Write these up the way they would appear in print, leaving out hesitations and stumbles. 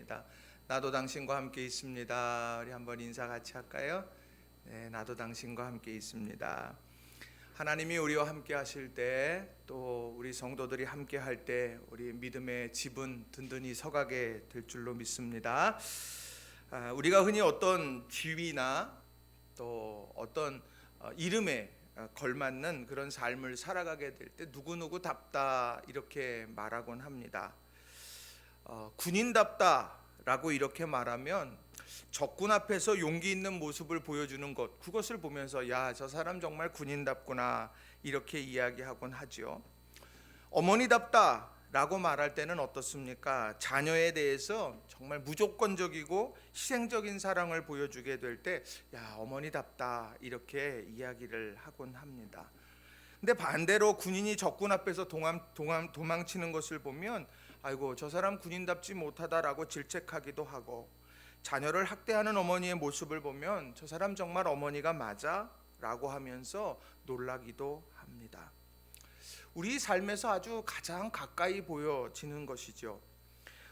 있습니다. 나도 당신과 함께 있습니다. 우리 한번 인사 같이 할까요? 네, 나도 당신과 함께 있습니다. 하나님이 우리와 함께 하실 때, 또 우리 성도들이 함께 할 때 우리 믿음의 지분 든든히 서가게 될 줄로 믿습니다. 우리가 흔히 어떤 지위나 또 어떤 이름에 걸맞는 그런 삶을 살아가게 될 때 누구누구답다 이렇게 말하곤 합니다. 군인답다라고 이렇게 말하면 적군 앞에서 용기 있는 모습을 보여주는 것, 그것을 보면서 야, 저 사람 정말 군인답구나 이렇게 이야기하곤 하죠. 어머니답다라고 말할 때는 어떻습니까? 자녀에 대해서 정말 무조건적이고 희생적인 사랑을 보여주게 될 때 야, 어머니답다 이렇게 이야기를 하곤 합니다. 근데 반대로 군인이 적군 앞에서 도망치는 것을 보면 아이고, 저 사람 군인답지 못하다라고 질책하기도 하고, 자녀를 학대하는 어머니의 모습을 보면 저 사람 정말 어머니가 맞아? 라고 하면서 놀라기도 합니다. 우리 삶에서 아주 가장 가까이 보여지는 것이죠.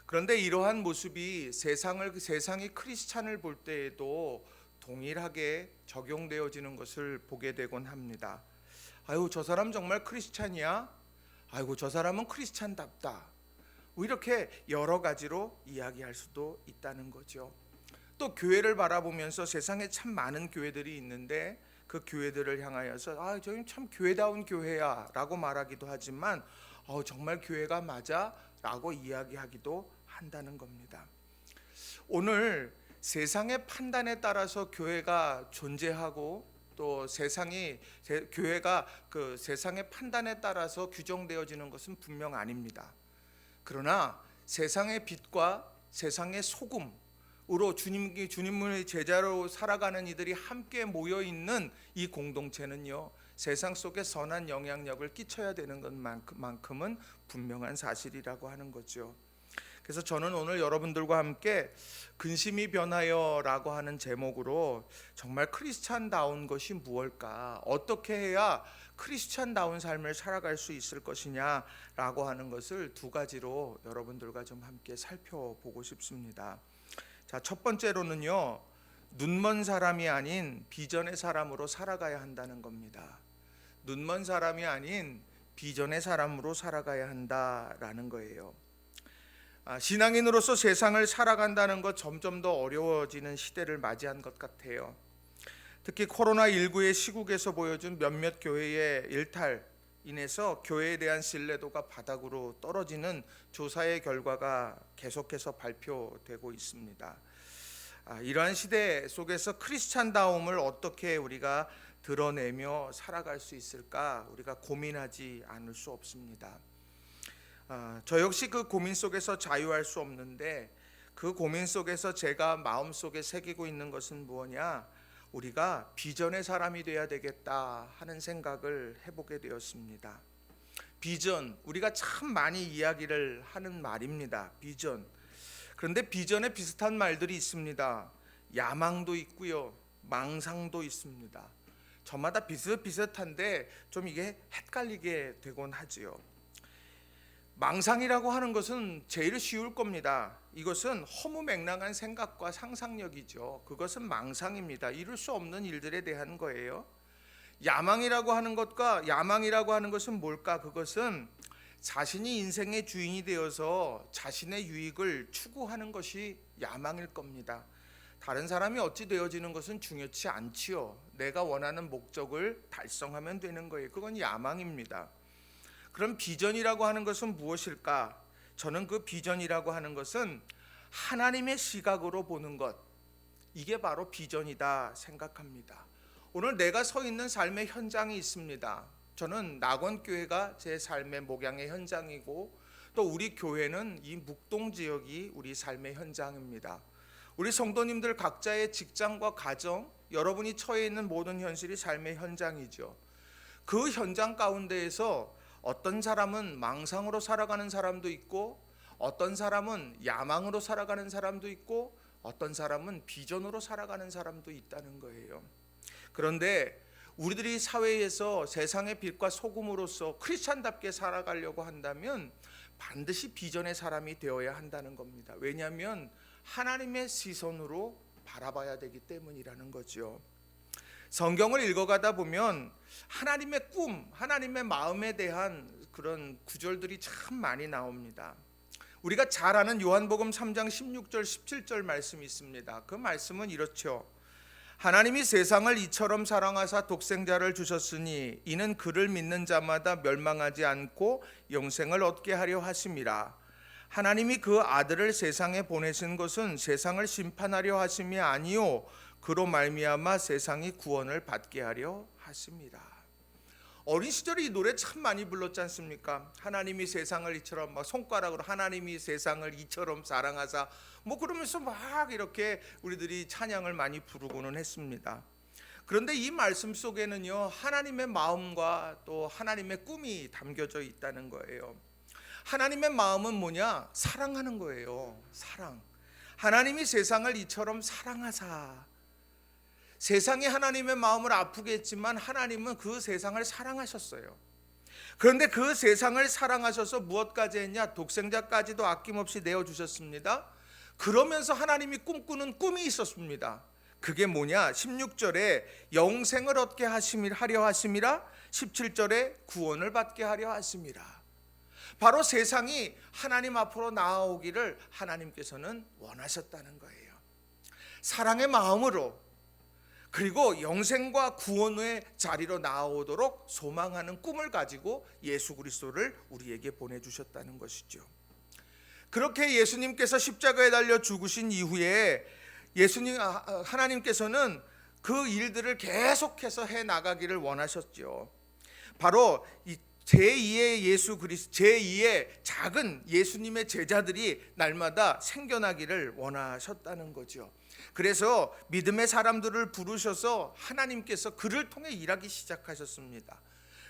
그런데 이러한 모습이 세상이 크리스찬을 볼 때에도 동일하게 적용되어지는 것을 보게 되곤 합니다. 아유, 저 사람 정말 크리스찬이야? 아이고, 저 사람은 크리스찬답다. 이렇게 여러 가지로 이야기할 수도 있다는 거죠. 또 교회를 바라보면서 세상에 참 많은 교회들이 있는데 그 교회들을 향하여서 저희 참 교회다운 교회야 라고 말하기도 하지만 정말 교회가 맞아? 라고 이야기하기도 한다는 겁니다. 오늘 세상의 판단에 따라서 교회가 존재하고 또 교회가 그 세상의 판단에 따라서 규정되어지는 것은 분명 아닙니다. 그러나 세상의 빛과 세상의 소금으로 주님의 제자로 살아가는 이들이 함께 모여 있는 이 공동체는요, 세상 속에 선한 영향력을 끼쳐야 되는 것만큼은 분명한 사실이라고 하는 거죠. 그래서 저는 오늘 여러분들과 함께 근심이 변하여라고 하는 제목으로 정말 크리스찬다운 것이 무엇일까, 어떻게 해야 크리스찬다운 삶을 살아갈 수 있을 것이냐라고 하는 것을 두 가지로 여러분들과 좀 함께 살펴보고 싶습니다. 자, 첫 번째로는요, 눈먼 사람이 아닌 비전의 사람으로 살아가야 한다는 겁니다. 눈먼 사람이 아닌 비전의 사람으로 살아가야 한다라는 거예요. 신앙인으로서 세상을 살아간다는 것 점점 더 어려워지는 시대를 맞이한 것 같아요. 특히 코로나19의 시국에서 보여준 몇몇 교회의 일탈 인해서 교회에 대한 신뢰도가 바닥으로 떨어지는 조사의 결과가 계속해서 발표되고 있습니다. 이러한 시대 속에서 크리스찬다움을 어떻게 우리가 드러내며 살아갈 수 있을까, 우리가 고민하지 않을 수 없습니다. 저 역시 그 고민 속에서 자유할 수 없는데, 그 고민 속에서 제가 마음속에 새기고 있는 것은 무엇이냐, 우리가 비전의 사람이 되어야 되겠다 하는 생각을 해보게 되었습니다. 비전, 우리가 참 많이 이야기를 하는 말입니다. 비전. 그런데 비전에 비슷한 말들이 있습니다. 야망도 있고요, 망상도 있습니다. 저마다 비슷비슷한데 좀 이게 헷갈리게 되곤 하지요. 망상이라고 하는 것은 제일 쉬울 겁니다. 이것은 허무맹랑한 생각과 상상력이죠. 그것은 망상입니다. 이룰 수 없는 일들에 대한 거예요. 야망이라고 하는 것은 뭘까? 그것은 자신이 인생의 주인이 되어서 자신의 유익을 추구하는 것이 야망일 겁니다. 다른 사람이 어찌 되어지는 것은 중요치 않지요. 내가 원하는 목적을 달성하면 되는 거예요. 그건 야망입니다. 그럼 비전이라고 하는 것은 무엇일까? 저는 그 비전이라고 하는 것은 하나님의 시각으로 보는 것, 이게 바로 비전이다 생각합니다. 오늘 내가 서 있는 삶의 현장이 있습니다. 저는 낙원교회가 제 삶의 목양의 현장이고, 또 우리 교회는 이 묵동 지역이 우리 삶의 현장입니다. 우리 성도님들 각자의 직장과 가정, 여러분이 처해 있는 모든 현실이 삶의 현장이죠. 그 현장 가운데에서 어떤 사람은 망상으로 살아가는 사람도 있고, 어떤 사람은 야망으로 살아가는 사람도 있고, 어떤 사람은 비전으로 살아가는 사람도 있다는 거예요. 그런데 우리들이 사회에서 세상의 빛과 소금으로서 크리스찬답게 살아가려고 한다면 반드시 비전의 사람이 되어야 한다는 겁니다. 왜냐하면 하나님의 시선으로 바라봐야 되기 때문이라는 거죠. 성경을 읽어가다 보면 하나님의 꿈, 하나님의 마음에 대한 그런 구절들이 참 많이 나옵니다. 우리가 잘 아는 요한복음 3장 16절 17절 말씀이 있습니다. 그 말씀은 이렇죠. 하나님이 세상을 이처럼 사랑하사 독생자를 주셨으니 이는 그를 믿는 자마다 멸망하지 않고 영생을 얻게 하려 하심이라. 하나님이 그 아들을 세상에 보내신 것은 세상을 심판하려 하심이 아니요 그로 말미암아 세상이 구원을 받게 하려 하심이라. 어린 시절에 이 노래 참 많이 불렀지 않습니까? 하나님이 세상을 이처럼 막 손가락으로 하나님이 세상을 이처럼 사랑하사 그러면서 막 이렇게 우리들이 찬양을 많이 부르고는 했습니다. 그런데 이 말씀 속에는요 하나님의 마음과 또 하나님의 꿈이 담겨져 있다는 거예요. 하나님의 마음은 뭐냐? 사랑하는 거예요. 사랑. 하나님이 세상을 이처럼 사랑하사. 세상이 하나님의 마음을 아프게 했지만 하나님은 그 세상을 사랑하셨어요. 그런데 그 세상을 사랑하셔서 무엇까지 했냐? 독생자까지도 아낌없이 내어주셨습니다. 그러면서 하나님이 꿈꾸는 꿈이 있었습니다. 그게 뭐냐? 16절에 영생을 얻게 하려 하심이라, 17절에 구원을 받게 하려 하심이라. 바로 세상이 하나님 앞으로 나아오기를 하나님께서는 원하셨다는 거예요. 사랑의 마음으로, 그리고 영생과 구원의 자리로 나아오도록 소망하는 꿈을 가지고 예수 그리스도를 우리에게 보내주셨다는 것이죠. 그렇게 예수님께서 십자가에 달려 죽으신 이후에 하나님께서는 그 일들을 계속해서 해 나가기를 원하셨죠. 바로 이 제2의 작은 예수님의 제자들이 날마다 생겨나기를 원하셨다는 거죠. 그래서 믿음의 사람들을 부르셔서 하나님께서 그를 통해 일하기 시작하셨습니다.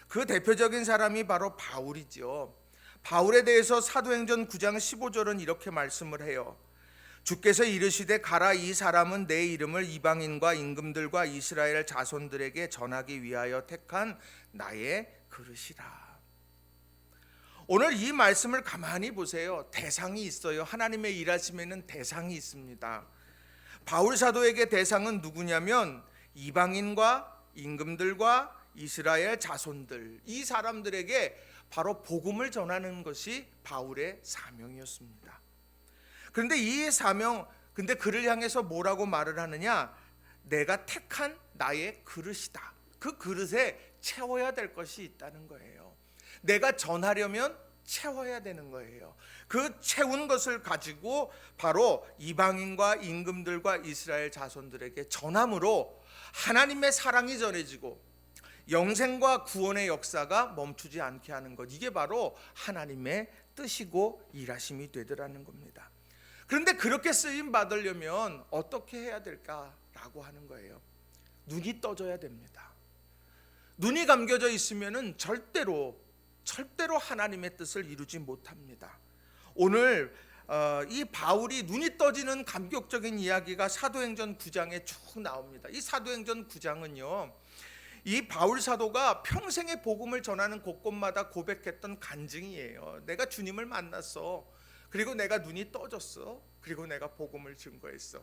그 대표적인 사람이 바로 바울이죠. 바울에 대해서 사도행전 9장 15절은 이렇게 말씀을 해요. 주께서 이르시되 가라, 이 사람은 내 이름을 이방인과 임금들과 이스라엘 자손들에게 전하기 위하여 택한 나의 그릇이라. 오늘 이 말씀을 가만히 보세요. 대상이 있어요. 하나님의 일하심에는 대상이 있습니다. 바울 사도에게 대상은 누구냐면 이방인과 임금들과 이스라엘 자손들, 이 사람들에게 바로 복음을 전하는 것이 바울의 사명이었습니다. 그런데 이 사명, 근데 그를 향해서 뭐라고 말을 하느냐? 내가 택한 나의 그릇이다. 그 그릇에 채워야 될 것이 있다는 거예요. 내가 전하려면 채워야 되는 거예요. 그 채운 것을 가지고 바로 이방인과 임금들과 이스라엘 자손들에게 전함으로 하나님의 사랑이 전해지고 영생과 구원의 역사가 멈추지 않게 하는 것, 이게 바로 하나님의 뜻이고 일하심이 되더라는 겁니다. 그런데 그렇게 쓰임 받으려면 어떻게 해야 될까라고 하는 거예요. 눈이 떠져야 됩니다. 눈이 감겨져 있으면은 절대로 하나님의 뜻을 이루지 못합니다. 오늘 이 바울이 눈이 떠지는 감격적인 이야기가 사도행전 9장에 쭉 나옵니다. 이 사도행전 9장은요, 이 바울 사도가 평생의 복음을 전하는 곳곳마다 고백했던 간증이에요. 내가 주님을 만났어. 그리고 내가 눈이 떠졌어. 그리고 내가 복음을 증거했어.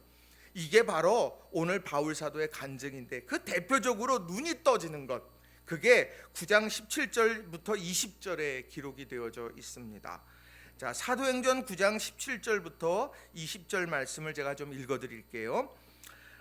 이게 바로 오늘 바울 사도의 간증인데, 그 대표적으로 눈이 떠지는 것, 그게 9장 17절부터 20절에 기록이 되어져 있습니다. 자, 사도행전 9장 17절부터 20절 말씀을 제가 좀 읽어드릴게요.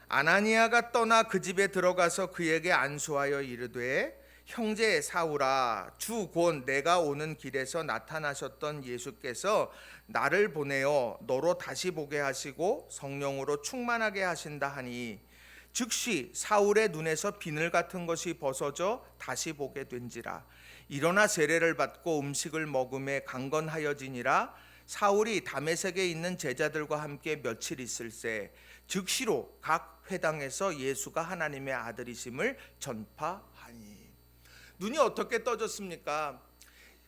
아나니아가 떠나 그 집에 들어가서 그에게 안수하여 이르되, 형제 사울아, 주 곧 내가 오는 길에서 나타나셨던 예수께서 나를 보내어 너로 다시 보게 하시고 성령으로 충만하게 하신다 하니, 즉시 사울의 눈에서 비늘 같은 것이 벗어져 다시 보게 된지라. 일어나 세례를 받고 음식을 먹음에 강건하여지니라. 사울이 다메섹에 있는 제자들과 함께 며칠 있을새 즉시로 각 회당에서 예수가 하나님의 아들이심을 전파하니. 눈이 어떻게 떠졌습니까?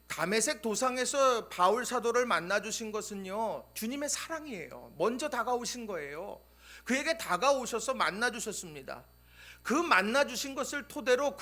다메섹 도상에서 바울 사도를 만나 주신 것은요, 주님의 사랑이에요. 먼저 다가오신 거예요. 그에게 다가오셔서 만나 주셨습니다. 그 만나 주신 것을 토대로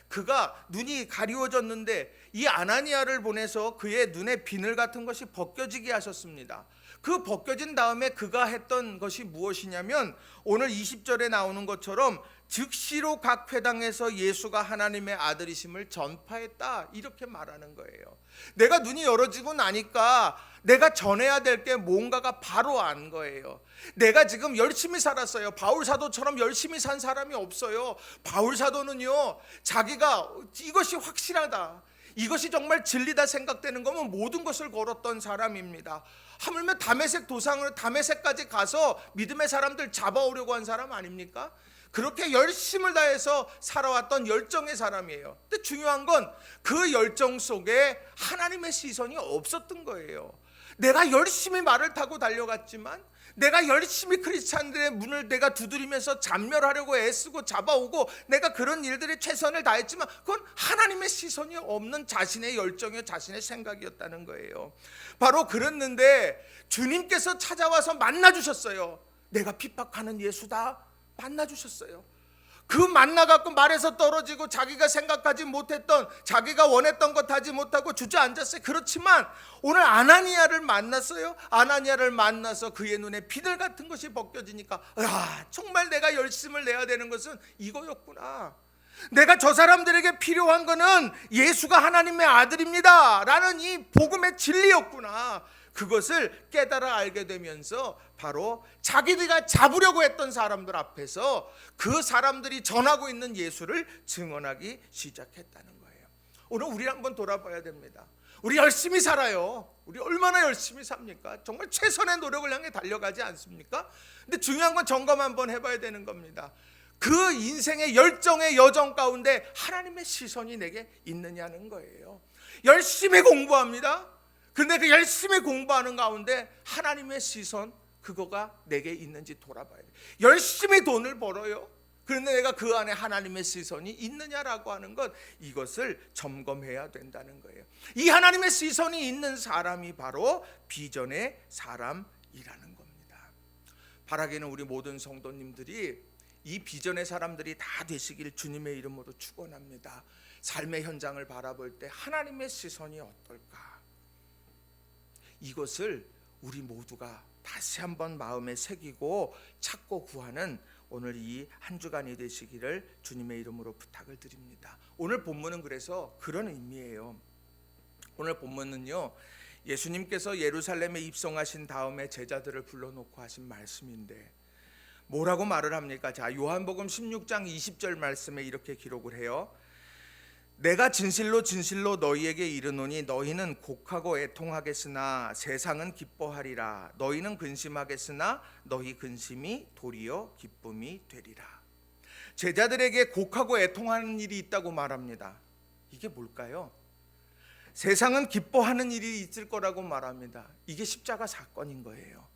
그가 눈이 가리워졌는데 이 아나니아를 보내서 그의 눈에 비늘 같은 것이 벗겨지게 하셨습니다. 그 벗겨진 다음에 그가 했던 것이 무엇이냐면 오늘 20절에 나오는 것처럼 즉시로 각 회당에서 예수가 하나님의 아들이심을 전파했다, 이렇게 말하는 거예요. 내가 눈이 열어지고 나니까 내가 전해야 될 게 뭔가가 바로 안 거예요. 내가 지금 열심히 살았어요. 바울 사도처럼 열심히 산 사람이 없어요. 바울 사도는요, 자기가 이것이 확실하다, 이것이 정말 진리다 생각되는 거면 모든 것을 걸었던 사람입니다. 하물며 다메섹까지 가서 믿음의 사람들 잡아오려고 한 사람 아닙니까? 그렇게 열심을 다해서 살아왔던 열정의 사람이에요. 근데 중요한 건 그 열정 속에 하나님의 시선이 없었던 거예요. 내가 열심히 말을 타고 달려갔지만, 내가 열심히 크리스찬들의 문을 내가 두드리면서 잔멸하려고 애쓰고 잡아오고 내가 그런 일들에 최선을 다했지만 그건 하나님의 시선이 없는 자신의 열정이요, 자신의 생각이었다는 거예요. 바로 그랬는데 주님께서 찾아와서 만나주셨어요. 내가 핍박하는 예수다, 만나주셨어요. 그 만나갖고 말에서 떨어지고 자기가 생각하지 못했던, 자기가 원했던 것 하지 못하고 주저앉았어요. 그렇지만 오늘 아나니아를 만났어요. 아나니아를 만나서 그의 눈에 비늘 같은 것이 벗겨지니까, 정말 내가 열심을 내야 되는 것은 이거였구나. 내가 저 사람들에게 필요한 거는 예수가 하나님의 아들입니다 라는 이 복음의 진리였구나. 그것을 깨달아 알게 되면서 바로 자기들이 잡으려고 했던 사람들 앞에서 그 사람들이 전하고 있는 예수를 증언하기 시작했다는 거예요. 오늘 우리 한번 돌아봐야 됩니다. 우리 열심히 살아요. 우리 얼마나 열심히 삽니까? 정말 최선의 노력을 향해 달려가지 않습니까? 근데 중요한 건 점검 한번 해봐야 되는 겁니다. 그 인생의 열정의 여정 가운데 하나님의 시선이 내게 있느냐는 거예요. 열심히 공부합니다. 근데 그 열심히 공부하는 가운데 하나님의 시선, 그거가 내게 있는지 돌아봐야 돼. 열심히 돈을 벌어요. 그런데 내가 그 안에 하나님의 시선이 있느냐라고 하는 것, 이것을 점검해야 된다는 거예요. 이 하나님의 시선이 있는 사람이 바로 비전의 사람이라는 겁니다. 바라기는 우리 모든 성도님들이 이 비전의 사람들이 다 되시길 주님의 이름으로 축원합니다. 삶의 현장을 바라볼 때 하나님의 시선이 어떨까? 이것을 우리 모두가 다시 한번 마음에 새기고 찾고 구하는 오늘 이 한 주간이 되시기를 주님의 이름으로 부탁을 드립니다. 오늘 본문은 그래서 그런 의미예요. 오늘 본문은요, 예수님께서 예루살렘에 입성하신 다음에 제자들을 불러놓고 하신 말씀인데 뭐라고 말을 합니까? 자, 요한복음 16장 20절 말씀에 이렇게 기록을 해요. 내가 진실로 진실로 너희에게 이르노니 너희는 곡하고 애통하겠으나 세상은 기뻐하리라. 너희는 근심하겠으나 너희 근심이 도리어 기쁨이 되리라. 제자들에게 곡하고 애통하는 일이 있다고 말합니다. 이게 뭘까요? 세상은 기뻐하는 일이 있을 거라고 말합니다. 이게 십자가 사건인 거예요.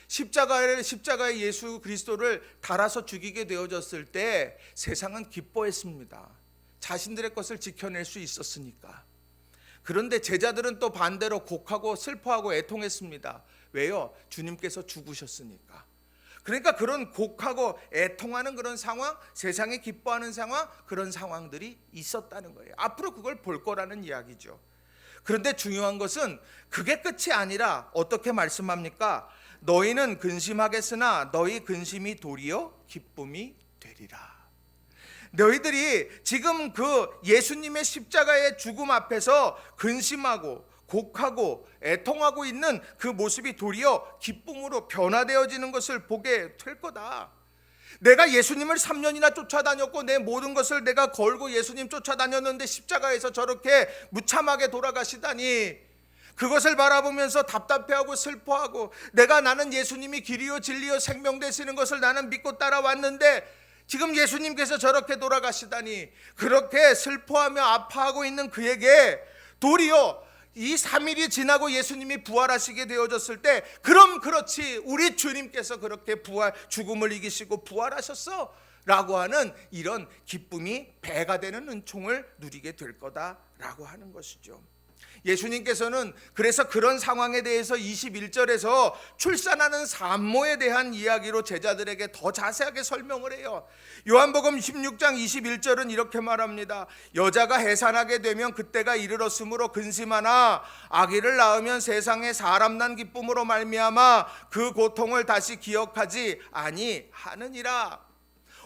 십자가에 예수 그리스도를 달아서 죽이게 되어졌을 때 세상은 기뻐했습니다. 자신들의 것을 지켜낼 수 있었으니까. 그런데 제자들은 또 반대로 곡하고 슬퍼하고 애통했습니다. 왜요? 주님께서 죽으셨으니까. 그러니까 그런 곡하고 애통하는 그런 상황, 세상에 기뻐하는 상황, 그런 상황들이 있었다는 거예요. 앞으로 그걸 볼 거라는 이야기죠. 그런데 중요한 것은 그게 끝이 아니라 어떻게 말씀합니까? 너희는 근심하겠으나 너희 근심이 도리어 기쁨이 되리라. 너희들이 지금 그 예수님의 십자가의 죽음 앞에서 근심하고 곡하고 애통하고 있는 그 모습이 도리어 기쁨으로 변화되어지는 것을 보게 될 거다. 내가 예수님을 3년이나 쫓아다녔고 내 모든 것을 내가 걸고 예수님 쫓아다녔는데 십자가에서 저렇게 무참하게 돌아가시다니, 그것을 바라보면서 답답해하고 슬퍼하고, 나는 예수님이 길이요 진리요 생명 되시는 것을 나는 믿고 따라왔는데 지금 예수님께서 저렇게 돌아가시다니, 그렇게 슬퍼하며 아파하고 있는 그에게 도리어 이 3일이 지나고 예수님이 부활하시게 되어졌을 때, 그럼 그렇지, 우리 주님께서 그렇게 죽음을 이기시고 부활하셨어 라고 하는 이런 기쁨이 배가 되는 은총을 누리게 될 거다라고 하는 것이죠. 예수님께서는 그래서 그런 상황에 대해서 21절에서 출산하는 산모에 대한 이야기로 제자들에게 더 자세하게 설명을 해요. 요한복음 16장 21절은 이렇게 말합니다. 여자가 해산하게 되면 그때가 이르렀으므로 근심하나 아기를 낳으면 세상에 사람 난 기쁨으로 말미암아 그 고통을 다시 기억하지 아니하느니라.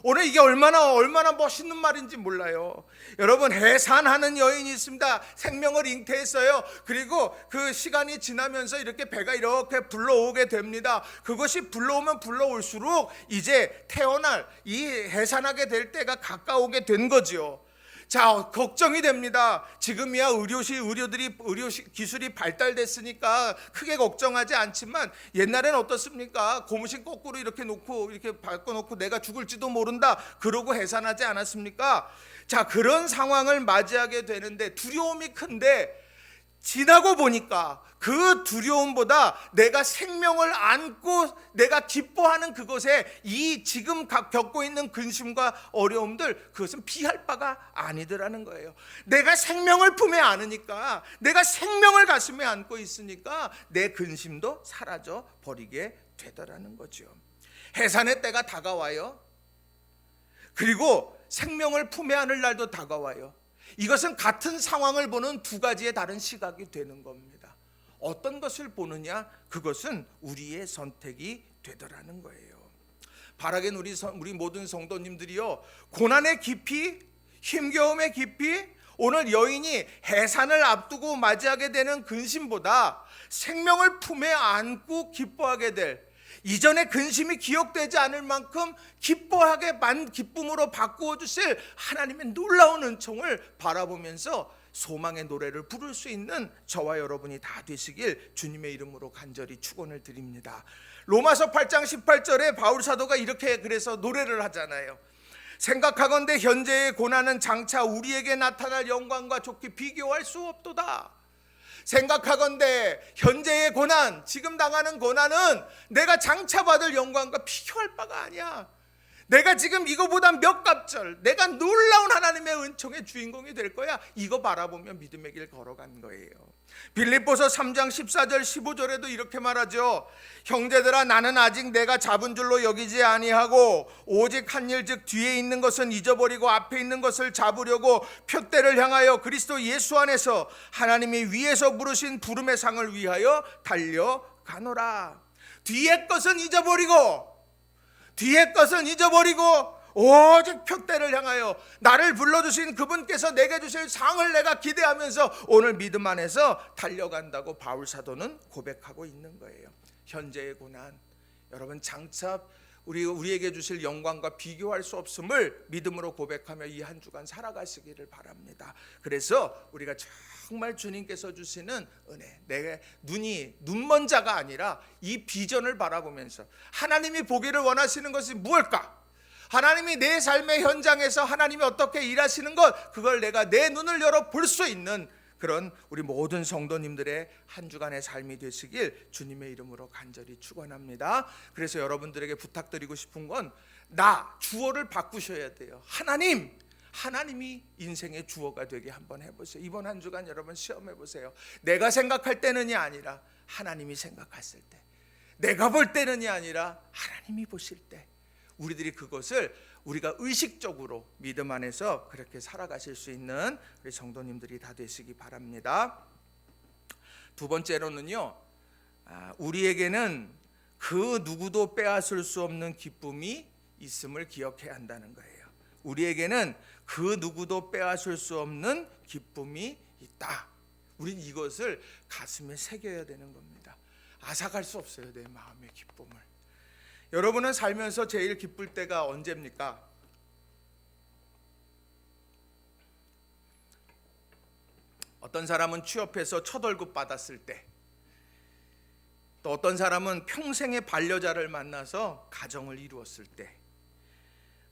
오늘 이게 얼마나 멋있는 말인지 몰라요. 여러분, 해산하는 여인이 있습니다. 생명을 잉태했어요. 그리고 그 시간이 지나면서 이렇게 배가 이렇게 불러오게 됩니다. 그것이 불러오면 불러올수록 이제 태어날 이 해산하게 될 때가 가까우게 된 거죠. 자, 걱정이 됩니다. 지금이야 의료 기술이 발달됐으니까 크게 걱정하지 않지만 옛날엔 어떻습니까? 고무신 거꾸로 이렇게 놓고 이렇게 바꿔놓고 내가 죽을지도 모른다 그러고 해산하지 않았습니까? 자, 그런 상황을 맞이하게 되는데 두려움이 큰데 지나고 보니까 그 두려움보다 내가 생명을 안고 내가 기뻐하는 그것에 이 지금 겪고 있는 근심과 어려움들, 그것은 비할 바가 아니더라는 거예요. 내가 생명을 품에 안으니까, 내가 생명을 가슴에 안고 있으니까 내 근심도 사라져 버리게 되더라는 거죠. 해산의 때가 다가와요. 그리고 생명을 품에 안을 날도 다가와요. 이것은 같은 상황을 보는 두 가지의 다른 시각이 되는 겁니다. 어떤 것을 보느냐, 그것은 우리의 선택이 되더라는 거예요. 바라긴 우리 모든 성도님들이요, 고난의 깊이, 힘겨움의 깊이, 오늘 여인이 해산을 앞두고 맞이하게 되는 근심보다 생명을 품에 안고 기뻐하게 될, 이전의 근심이 기억되지 않을 만큼 기쁨으로 바꾸어 주실 하나님의 놀라운 은총을 바라보면서 소망의 노래를 부를 수 있는 저와 여러분이 다 되시길 주님의 이름으로 간절히 축원을 드립니다. 로마서 8장 18절에 바울 사도가 이렇게 그래서 노래를 하잖아요. 생각하건대 현재의 고난은 장차 우리에게 나타날 영광과 좋게 비교할 수 없도다. 생각하건대 현재의 고난, 지금 당하는 고난은 내가 장차 받을 영광과 비교할 바가 아니야. 내가 지금 이거보다 몇 갑절, 내가 놀라운 하나님의 은총의 주인공이 될 거야. 이거 바라보며 믿음의 길 걸어간 거예요. 빌립보서 3장 14절 15절에도 이렇게 말하죠. 형제들아, 나는 아직 내가 잡은 줄로 여기지 아니하고 오직 한 일, 즉 뒤에 있는 것은 잊어버리고 앞에 있는 것을 잡으려고 표대를 향하여 그리스도 예수 안에서 하나님이 위에서 부르신 부름의 상을 위하여 달려가노라. 뒤에 것은 잊어버리고 오직 표대를 향하여 나를 불러주신 그분께서 내게 주실 상을 내가 기대하면서 오늘 믿음 안에서 달려간다고 바울 사도는 고백하고 있는 거예요. 현재의 고난, 여러분 장차 우리에게 주실 영광과 비교할 수 없음을 믿음으로 고백하며 이 한 주간 살아가시기를 바랍니다. 그래서 우리가 정말 주님께서 주시는 은혜, 내 눈먼 자가 아니라 이 비전을 바라보면서 하나님이 보기를 원하시는 것이 무엇일까? 하나님이 내 삶의 현장에서 하나님이 어떻게 일하시는 것, 그걸 내가 내 눈을 열어 볼 수 있는 그런 우리 모든 성도님들의 한 주간의 삶이 되시길 주님의 이름으로 간절히 축원합니다. 그래서 여러분들에게 부탁드리고 싶은 건 주어를 바꾸셔야 돼요. 하나님이 인생의 주어가 되게 한번 해보세요. 이번 한 주간 여러분 시험해 보세요. 내가 생각할 때는이 아니라 하나님이 생각했을 때, 내가 볼 때는이 아니라 하나님이 보실 때, 우리들이 그것을 우리가 의식적으로 믿음 안에서 그렇게 살아가실 수 있는 우리 성도님들이 다 되시기 바랍니다. 두 번째로는요, 우리에게는 그 누구도 빼앗을 수 없는 기쁨이 있음을 기억해야 한다는 거예요. 우리에게는 그 누구도 빼앗을 수 없는 기쁨이 있다. 우린 이것을 가슴에 새겨야 되는 겁니다. 앗아갈 수 없어요, 내 마음의 기쁨을. 여러분은 살면서 제일 기쁠 때가 언제입니까? 어떤 사람은 취업해서 첫 월급 받았을 때, 또 어떤 사람은 평생의 반려자를 만나서 가정을 이루었을 때,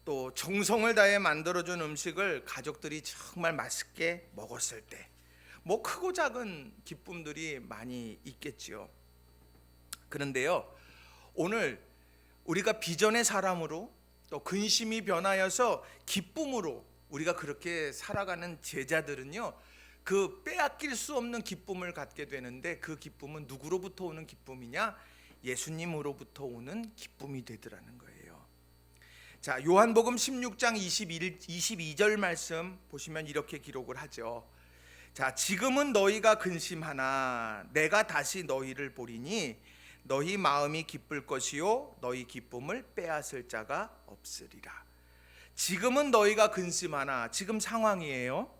또 정성을 다해 만들어준 음식을 가족들이 정말 맛있게 먹었을 때, 뭐 크고 작은 기쁨들이 많이 있겠지요. 그런데요, 오늘 우리가 비전의 사람으로 또 근심이 변하여서 기쁨으로 우리가 그렇게 살아가는 제자들은요, 그 빼앗길 수 없는 기쁨을 갖게 되는데, 그 기쁨은 누구로부터 오는 기쁨이냐? 예수님으로부터 오는 기쁨이 되더라는 거예요. 자, 요한복음 16장 22절 말씀 보시면 이렇게 기록을 하죠. 자, 지금은 너희가 근심하나 내가 다시 너희를 보리니 너희 마음이 기쁠 것이요 너희 기쁨을 빼앗을 자가 없으리라. 지금은 너희가 근심하나, 지금 상황이에요.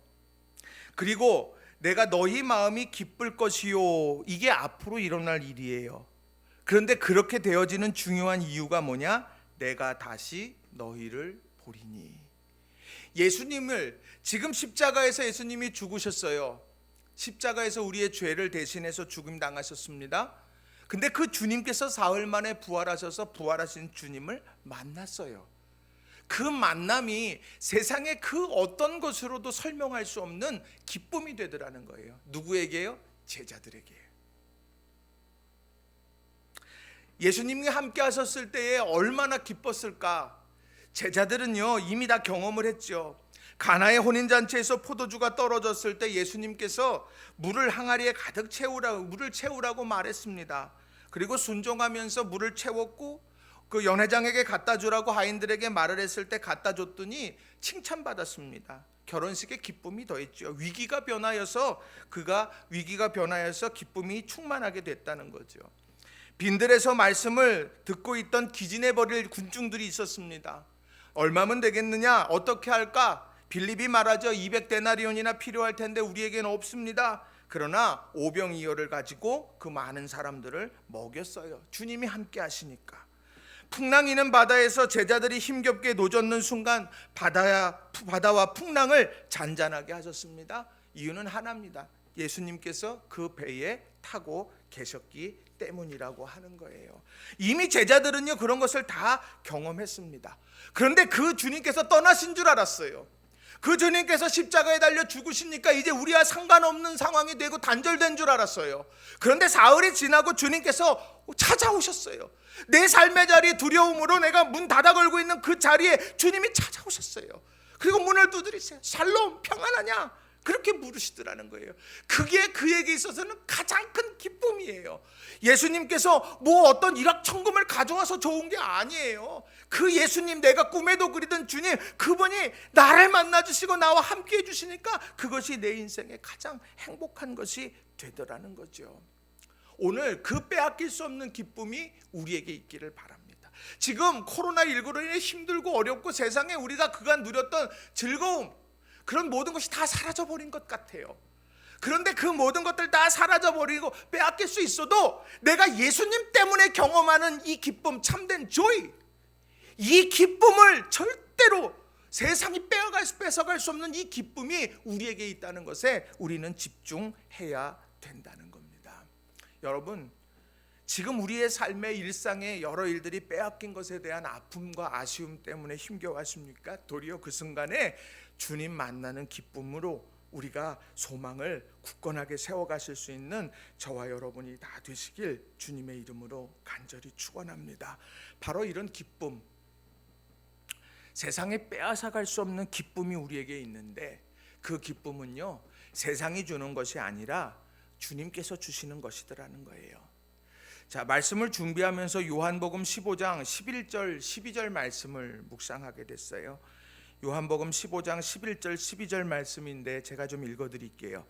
그리고 내가 너희 마음이 기쁠 것이요, 이게 앞으로 일어날 일이에요. 그런데 그렇게 되어지는 중요한 이유가 뭐냐? 내가 다시 너희를 보리니. 예수님을 지금 십자가에서 예수님이 죽으셨어요. 십자가에서 우리의 죄를 대신해서 죽임 당하셨습니다. 근데 그 주님께서 사흘 만에 부활하셔서 부활하신 주님을 만났어요. 그 만남이 세상의 그 어떤 것으로도 설명할 수 없는 기쁨이 되더라는 거예요. 누구에게요? 제자들에게. 예수님이 함께 하셨을 때에 얼마나 기뻤을까? 제자들은요 이미 다 경험을 했죠. 가나의 혼인잔치에서 포도주가 떨어졌을 때 예수님께서 물을 항아리에 가득 채우라고 말했습니다. 그리고 순종하면서 물을 채웠고 그 연회장에게 갖다 주라고 하인들에게 말을 했을 때 갖다 줬더니 칭찬받았습니다. 결혼식에 기쁨이 더했죠. 위기가 변하여서 기쁨이 충만하게 됐다는 거죠. 빈들에서 말씀을 듣고 있던 기진해버릴 군중들이 있었습니다. 얼마면 되겠느냐? 어떻게 할까? 빌립이 말하죠. 200데나리온이나 필요할 텐데 우리에게는 없습니다. 그러나 오병이어를 가지고 그 많은 사람들을 먹였어요. 주님이 함께 하시니까. 풍랑이는 바다에서 제자들이 힘겹게 노젓는 순간 바다와 풍랑을 잔잔하게 하셨습니다. 이유는 하나입니다. 예수님께서 그 배에 타고 계셨기 때문이라고 하는 거예요. 이미 제자들은요 그런 것을 다 경험했습니다. 그런데 그 주님께서 떠나신 줄 알았어요. 그 주님께서 십자가에 달려 죽으시니까 이제 우리와 상관없는 상황이 되고 단절된 줄 알았어요. 그런데 사흘이 지나고 주님께서 찾아오셨어요. 내 삶의 자리에 두려움으로 내가 문 닫아 걸고 있는 그 자리에 주님이 찾아오셨어요. 그리고 문을 두드리세요. 샬롬, 평안하냐? 그렇게 물으시더라는 거예요. 그게 그에게 있어서는 가장 큰 기쁨이에요. 예수님께서 뭐 어떤 일확천금을 가져와서 좋은 게 아니에요. 그 예수님, 내가 꿈에도 그리던 주님, 그분이 나를 만나주시고 나와 함께 해주시니까 그것이 내 인생의 가장 행복한 것이 되더라는 거죠. 오늘 그 빼앗길 수 없는 기쁨이 우리에게 있기를 바랍니다. 지금 코로나19로 인해 힘들고 어렵고 세상에 우리가 그간 누렸던 즐거움, 그런 모든 것이 다 사라져버린 것 같아요. 그런데 그 모든 것들 다 사라져버리고 빼앗길 수 있어도 내가 예수님 때문에 경험하는 이 기쁨, 참된 조이, 이 기쁨을 절대로 세상이 뺏어갈 수 없는 이 기쁨이 우리에게 있다는 것에 우리는 집중해야 된다는 겁니다. 여러분, 지금 우리의 삶의 일상의 여러 일들이 빼앗긴 것에 대한 아픔과 아쉬움 때문에 힘겨워하십니까? 도리어 그 순간에 주님 만나는 기쁨으로 우리가 소망을 굳건하게 세워가실 수 있는 저와 여러분이 다 되시길 주님의 이름으로 간절히 축원합니다. 바로 이런 기쁨, 세상에 빼앗아갈 수 없는 기쁨이 우리에게 있는데 그 기쁨은요 세상이 주는 것이 아니라 주님께서 주시는 것이더라는 거예요. 자, 말씀을 준비하면서 요한복음 15장 11절 12절 말씀을 묵상하게 됐어요. 요한복음 15장 11절 12절 말씀인데 제가 좀 읽어드릴게요.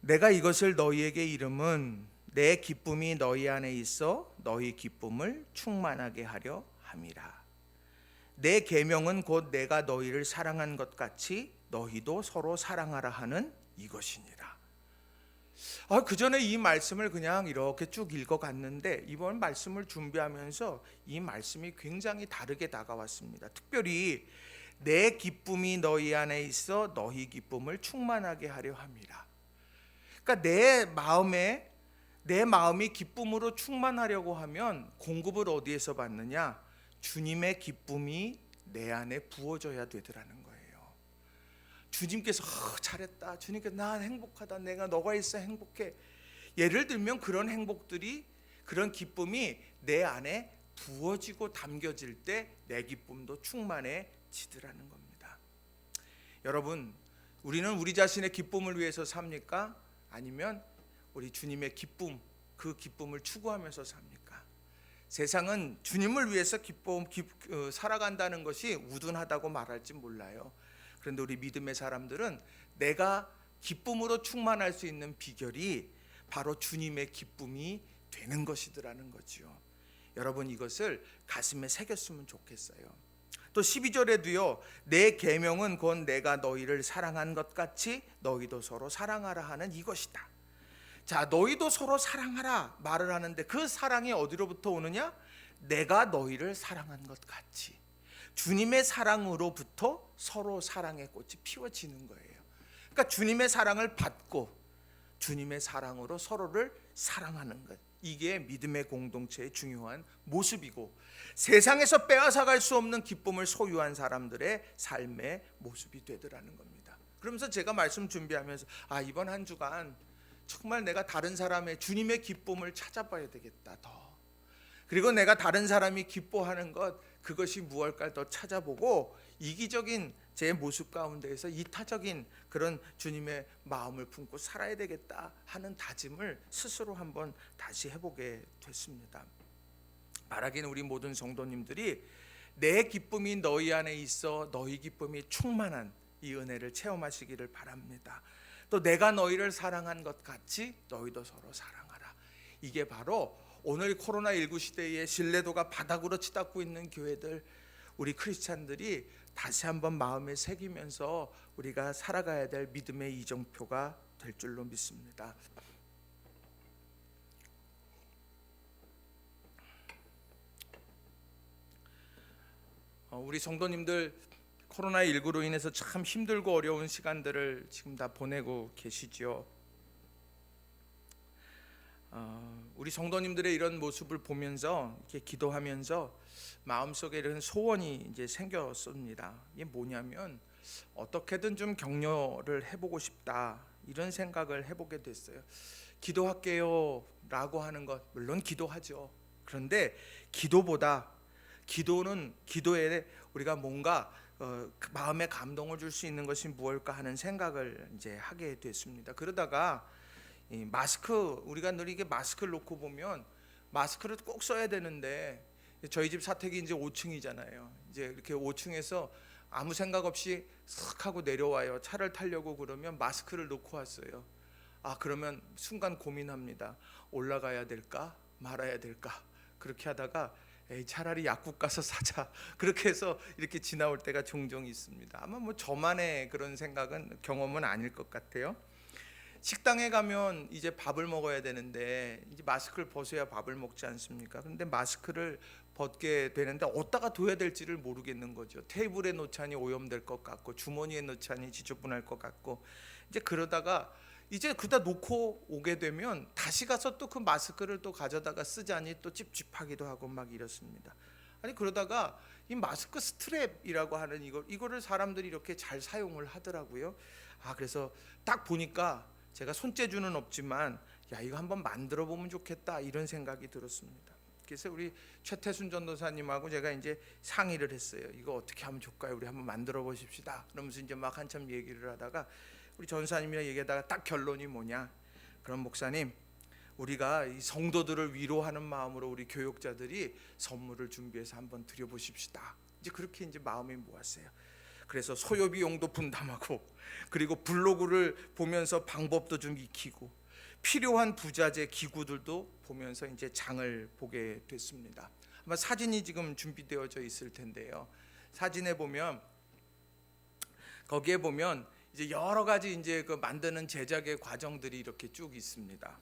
내가 이것을 너희에게 이름은 내 기쁨이 너희 안에 있어 너희 기쁨을 충만하게 하려 함이라. 내 계명은 곧 내가 너희를 사랑한 것 같이 너희도 서로 사랑하라 하는 이것이니라. 그 전에 이 말씀을 그냥 이렇게 쭉 읽어갔는데 이번 말씀을 준비하면서 이 말씀이 굉장히 다르게 다가왔습니다. 특별히 내 기쁨이 너희 안에 있어 너희 기쁨을 충만하게 하려 함이라. 그러니까 내 마음이 기쁨으로 충만하려고 하면 공급을 어디에서 받느냐? 주님의 기쁨이 내 안에 부어져야 되더라는 거예요. 주님께서 잘했다, 주님께서 나 행복하다, 내가 너가 있어 행복해. 예를 들면 그런 행복들이, 그런 기쁨이 내 안에 부어지고 담겨질 때 내 기쁨도 충만해지더라는 겁니다. 여러분, 우리는 우리 자신의 기쁨을 위해서 삽니까? 아니면 우리 주님의 기쁨, 그 기쁨을 추구하면서 삽니까? 세상은 주님을 위해서 살아간다는 것이 우둔하다고 말할지 몰라요. 그런데 우리 믿음의 사람들은 내가 기쁨으로 충만할 수 있는 비결이 바로 주님의 기쁨이 되는 것이더라는 거지요. 여러분, 이것을 가슴에 새겼으면 좋겠어요. 또 12절에도요, 내 계명은 곧 내가 너희를 사랑한 것 같이 너희도 서로 사랑하라 하는 이것이다. 자, 너희도 서로 사랑하라 말을 하는데 그 사랑이 어디로부터 오느냐? 내가 너희를 사랑한 것 같이, 주님의 사랑으로부터 서로 사랑의 꽃이 피워지는 거예요. 그러니까 주님의 사랑을 받고 주님의 사랑으로 서로를 사랑하는 것, 이게 믿음의 공동체의 중요한 모습이고 세상에서 빼앗아갈 수 없는 기쁨을 소유한 사람들의 삶의 모습이 되더라는 겁니다. 그러면서 제가 말씀 준비하면서 이번 한 주간 정말 내가 다른 사람의 주님의 기쁨을 찾아봐야 되겠다 더. 그리고 내가 다른 사람이 기뻐하는 것, 그것이 무엇일까 더 찾아보고 이기적인 제 모습 가운데에서 이타적인 그런 주님의 마음을 품고 살아야 되겠다 하는 다짐을 스스로 한번 다시 해보게 됐습니다. 바라기는 우리 모든 성도님들이 내 기쁨이 너희 안에 있어 너희 기쁨이 충만한 이 은혜를 체험하시기를 바랍니다. 또 내가 너희를 사랑한 것 같이 너희도 서로 사랑하라. 이게 바로 오늘 코로나19 시대에 신뢰도가 바닥으로 치닫고 있는 교회들, 우리 크리스찬들이 다시 한번 마음에 새기면서 우리가 살아가야 될 믿음의 이정표가 될 줄로 믿습니다. 우리 성도님들 코로나19로 인해서 참 힘들고 어려운 시간들을 지금 다 보내고 계시지요. 우리 성도님들의 이런 모습을 보면서 이렇게 기도하면서 마음속에 이런 소원이 이제 생겼습니다. 이게 뭐냐면 어떻게든 좀 격려를 해보고 싶다, 이런 생각을 해보게 됐어요. 기도할게요 라고 하는 것 물론 기도하죠. 그런데 기도보다 기도에 우리가 뭔가 마음에 감동을 줄 수 있는 것이 무엇일까 하는 생각을 이제 하게 됐습니다. 그러다가 이 마스크, 우리가 늘 이게 마스크를 놓고 보면 마스크를 꼭 써야 되는데 저희 집 사택이 이제 5층이잖아요. 이제 이렇게 5층에서 아무 생각 없이 슥 하고 내려와요. 차를 타려고 그러면 마스크를 놓고 왔어요. 그러면 순간 고민합니다. 올라가야 될까 말아야 될까. 그렇게 하다가 차라리 약국 가서 사자, 그렇게 해서 이렇게 지나올 때가 종종 있습니다. 아마 뭐 저만의 그런 경험은 아닐 것 같아요. 식당에 가면 이제 밥을 먹어야 되는데 이제 마스크를 벗어야 밥을 먹지 않습니까? 그런데 마스크를 벗게 되는데 어디다가 둬야 될지를 모르겠는 거죠. 테이블에 놓자니 오염될 것 같고 주머니에 놓자니 지저분할 것 같고, 이제 그러다가 이제 그다 놓고 오게 되면 다시 가서 또 그 마스크를 또 가져다가 쓰자니 또 찝찝하기도 하고 막 이렇습니다. 아니 그러다가 이 마스크 스트랩이라고 하는 이거를 사람들이 이렇게 잘 사용을 하더라고요. 그래서 딱 보니까 제가 손재주는 없지만 이거 한번 만들어 보면 좋겠다, 이런 생각이 들었습니다. 그래서 우리 최태순 전도사님하고 제가 이제 상의를 했어요. 이거 어떻게 하면 좋을까요? 우리 한번 만들어 보십시다. 그러면서 이제 막 한참 얘기를 하다가 우리 전사님이랑 얘기하다가 딱 결론이 뭐냐? 그럼 목사님, 우리가 이 성도들을 위로하는 마음으로 우리 교역자들이 선물을 준비해서 한번 드려보십시다. 이제 그렇게 이제 마음이 모았어요. 그래서 소요비용도 분담하고, 그리고 블로그를 보면서 방법도 좀 익히고, 필요한 부자재 기구들도 보면서 이제 장을 보게 됐습니다. 아마 사진이 지금 준비되어져 있을 텐데요. 사진에 보면, 거기에 보면 이제 여러 가지 이제 그 만드는 제작의 과정들이 이렇게 쭉 있습니다.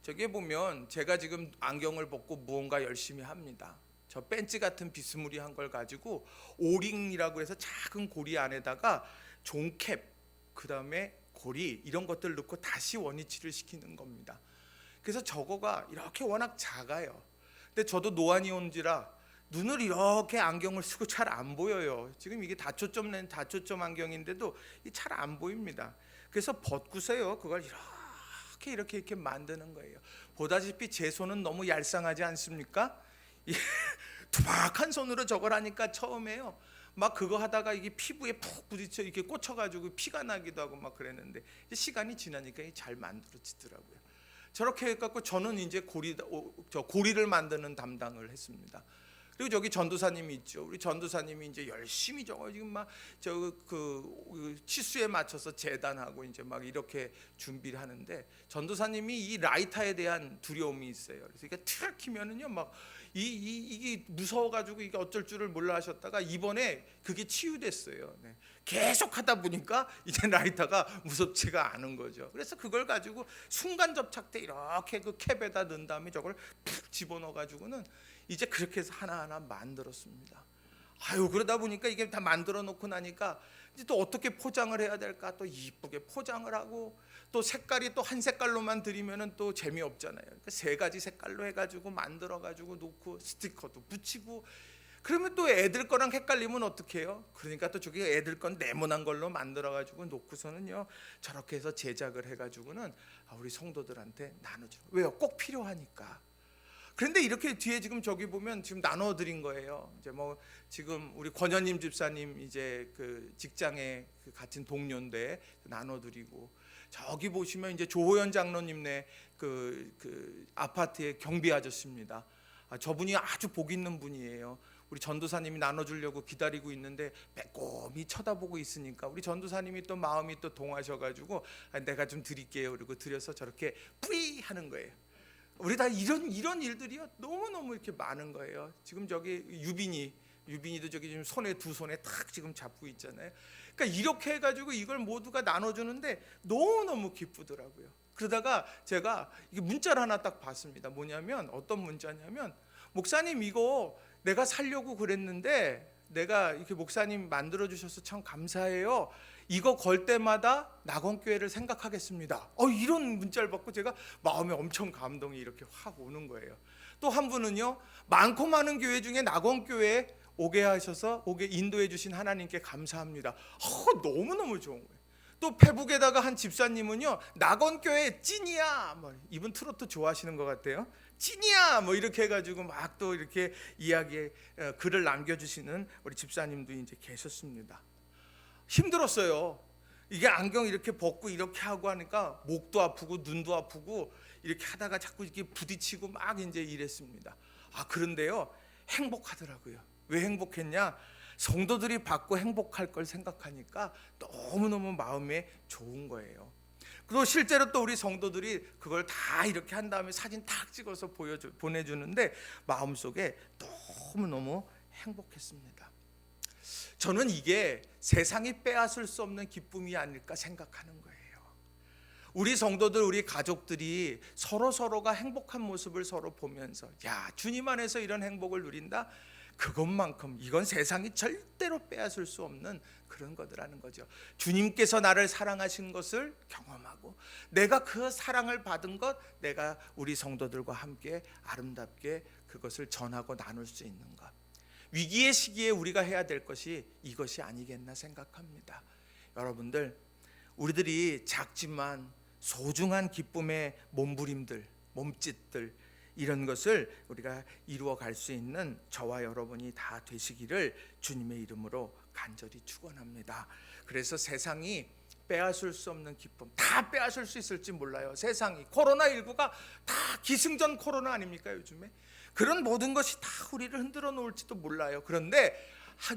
저기에 보면 제가 지금 안경을 벗고 무언가 열심히 합니다. 저 벤치 같은 비스무리한 걸 가지고 오링이라고 해서 작은 고리 안에다가 종캡, 그 다음에 고리, 이런 것들을 넣고 다시 원위치를 시키는 겁니다. 그래서 저거가 이렇게 워낙 작아요. 근데 저도 노안이 온지라 눈을 이렇게 안경을 쓰고 잘 안 보여요. 지금 이게 다초점 낸 다초점 안경인데도 잘 안 보입니다. 그래서 벗고서요, 그걸 이렇게 만드는 거예요. 보다시피 제 손은 너무 얄쌍하지 않습니까? 투박한 손으로 저걸 하니까 처음에요 막 그거 하다가 이게 피부에 푹 부딪혀 이렇게 꽂혀가지고 피가 나기도 하고 막 그랬는데 시간이 지나니까 잘 만들어지더라고요. 저렇게 해갖고 저는 이제 고리를 만드는 담당을 했습니다. 그리고 저기 전도사님이 있죠. 우리 전도사님이 이제 열심히 저거 지금 막 그 치수에 맞춰서 재단하고 이제 막 이렇게 준비를 하는데, 전도사님이 이 라이터에 대한 두려움이 있어요. 그래서 이게 탁 키면은요 막 이게 무서워가지고 이게 어쩔 줄을 몰라 하셨다가 이번에 그게 치유됐어요. 네. 계속 하다 보니까 이제 라이터가 무섭지가 않은 거죠. 그래서 그걸 가지고 순간 접착 때 이렇게 그 캡에다 넣은 다음에 저걸 푹 집어넣어 가지고는 이제 그렇게 해서 하나하나 만들었습니다. 아유, 그러다 보니까 이게 다 만들어 놓고 나니까 이제 또 어떻게 포장을 해야 될까, 또 이쁘게 포장을 하고, 또 색깔이 또 한 색깔로만 드리면은 또 재미없잖아요. 그러니까 세 가지 색깔로 해가지고 만들어 가지고 놓고 스티커도 붙이고, 그러면 또 애들 거랑 헷갈리면 어떡해요? 그러니까 또 저기 애들 건 네모난 걸로 만들어 가지고 놓고서는요 저렇게 해서 제작을 해가지고는 우리 성도들한테 나눠주는. 왜요? 꼭 필요하니까. 그런데 이렇게 뒤에 지금 저기 보면 지금 나눠드린 거예요. 이제 뭐 지금 우리 권현님 집사님 이제 그 직장에 그 같은 동료인데 나눠드리고, 저기 보시면 이제 조호연 장로님네 그 아파트의 경비 아저씨입니다. 저분이 아주 복 있는 분이에요. 우리 전도사님이 나눠주려고 기다리고 있는데 빼꼼히 쳐다보고 있으니까 우리 전도사님이 또 마음이 또 동하셔가지고 내가 좀 드릴게요. 그리고 드려서 저렇게 뿌리 하는 거예요. 우리 다 이런 일들이요 너무너무 이렇게 많은 거예요. 지금 저기 유빈이도 저기 지금 두 손에 탁 지금 잡고 있잖아요. 그러니까 이렇게 해가지고 이걸 모두가 나눠주는데 너무너무 기쁘더라고요. 그러다가 제가 이게 문자를 하나 딱 봤습니다. 뭐냐면 어떤 문자냐면, 목사님 이거 내가 살려고 그랬는데 내가 이렇게 목사님 만들어 주셔서 참 감사해요. 이거 걸 때마다 낙원교회를 생각하겠습니다. 이런 문자를 받고 제가 마음에 엄청 감동이 이렇게 확 오는 거예요. 또 한 분은요, 많고 많은 교회 중에 낙원교회 오게 하셔서 인도해 주신 하나님께 감사합니다. 너무너무 좋은 거예요. 또 페북에다가 한 집사님은요, 낙원교회 찐이야. 이분 트로트 좋아하시는 것 같아요. 찐이야 뭐 이렇게 해가지고 막 또 이렇게 글을 남겨주시는 우리 집사님도 이제 계셨습니다. 힘들었어요. 이게 안경 이렇게 벗고 이렇게 하고 하니까 목도 아프고 눈도 아프고 이렇게 하다가 자꾸 이렇게 부딪히고 막 이제 이랬습니다. 그런데요 행복하더라고요. 왜 행복했냐? 성도들이 받고 행복할 걸 생각하니까 너무너무 마음에 좋은 거예요. 그리고 실제로 또 우리 성도들이 그걸 다 이렇게 한 다음에 사진 탁 찍어서 보내주는데 마음속에 너무너무 행복했습니다. 저는 이게 세상이 빼앗을 수 없는 기쁨이 아닐까 생각하는 거예요. 우리 성도들, 우리 가족들이 서로가 행복한 모습을 서로 보면서, 야, 주님 안에서 이런 행복을 누린다? 그것만큼 이건 세상이 절대로 빼앗을 수 없는 그런 거더라는 거죠. 주님께서 나를 사랑하신 것을 경험하고, 내가 그 사랑을 받은 것, 내가 우리 성도들과 함께 아름답게 그것을 전하고 나눌 수 있는 것. 위기의 시기에 우리가 해야 될 것이 이것이 아니겠나 생각합니다. 여러분들, 우리들이 작지만 소중한 기쁨의 몸부림들, 몸짓들, 이런 것을 우리가 이루어 갈 수 있는 저와 여러분이 다 되시기를 주님의 이름으로 간절히 축원합니다. 그래서 세상이 빼앗을 수 없는 기쁨, 다 빼앗을 수 있을지 몰라요. 세상이 코로나19가 다 기승전 코로나 아닙니까 요즘에? 그런 모든 것이 다 우리를 흔들어 놓을지도 몰라요. 그런데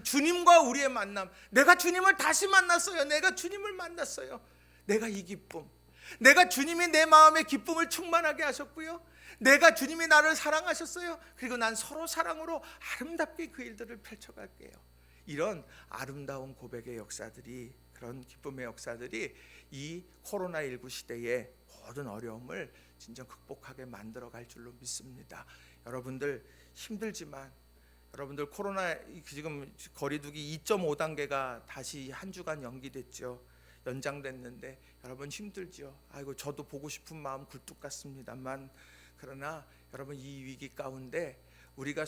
주님과 우리의 만남, 내가 주님을 다시 만났어요. 내가 주님을 만났어요. 내가 이 기쁨, 내가 주님이 내 마음의 기쁨을 충만하게 하셨고요, 내가 주님이 나를 사랑하셨어요. 그리고 난 서로 사랑으로 아름답게 그 일들을 펼쳐갈게요. 이런 아름다운 고백의 역사들이, 그런 기쁨의 역사들이 이 코로나19 시대의 모든 어려움을 진정 극복하게 만들어갈 줄로 믿습니다. 여러분들 힘들지만, 여러분들 코로나 지금 거리두기 2.5단계가 다시 한 주간 연기됐죠. 연장됐는데 여러분 힘들죠. 아이고 저도 보고 싶은 마음 굴뚝 같습니다만, 그러나 여러분 이 위기 가운데 우리가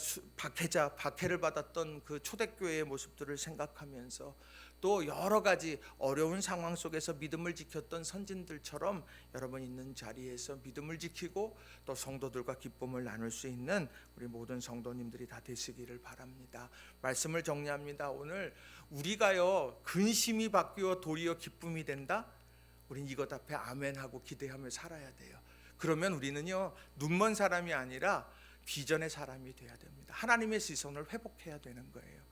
박해를 받았던 그 초대교회의 모습들을 생각하면서 또 여러 가지 어려운 상황 속에서 믿음을 지켰던 선진들처럼 여러분 있는 자리에서 믿음을 지키고 또 성도들과 기쁨을 나눌 수 있는 우리 모든 성도님들이 다 되시기를 바랍니다. 말씀을 정리합니다. 오늘 우리가요 근심이 바뀌어 도리어 기쁨이 된다? 우린 이것 앞에 아멘하고 기대하며 살아야 돼요. 그러면 우리는요 눈먼 사람이 아니라 비전의 사람이 돼야 됩니다. 하나님의 시선을 회복해야 되는 거예요.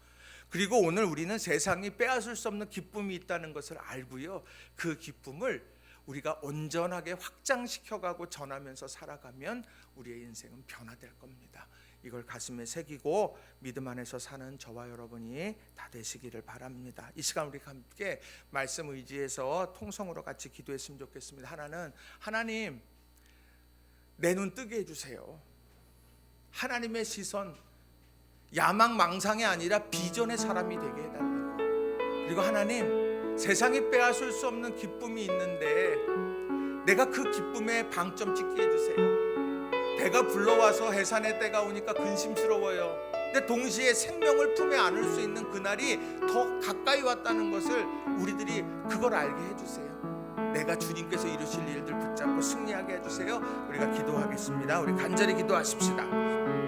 그리고 오늘 우리는 세상이 빼앗을 수 없는 기쁨이 있다는 것을 알고요, 그 기쁨을 우리가 온전하게 확장시켜가고 전하면서 살아가면 우리의 인생은 변화될 겁니다. 이걸 가슴에 새기고 믿음 안에서 사는 저와 여러분이 다 되시기를 바랍니다. 이 시간 우리 함께 말씀 의지해서 통성으로 같이 기도했으면 좋겠습니다. 하나님 내 눈 뜨게 해주세요. 하나님의 시선, 야망망상이 아니라 비전의 사람이 되게 해달라고. 그리고 하나님, 세상이 빼앗을 수 없는 기쁨이 있는데 내가 그 기쁨에 방점 찍게 해주세요. 배가 불러와서 해산의 때가 오니까 근심스러워요. 근데 동시에 생명을 품에 안을 수 있는 그날이 더 가까이 왔다는 것을 우리들이 그걸 알게 해주세요. 내가 주님께서 이루실 일들 붙잡고 승리하게 해주세요. 우리가 기도하겠습니다. 우리 간절히 기도하십시다.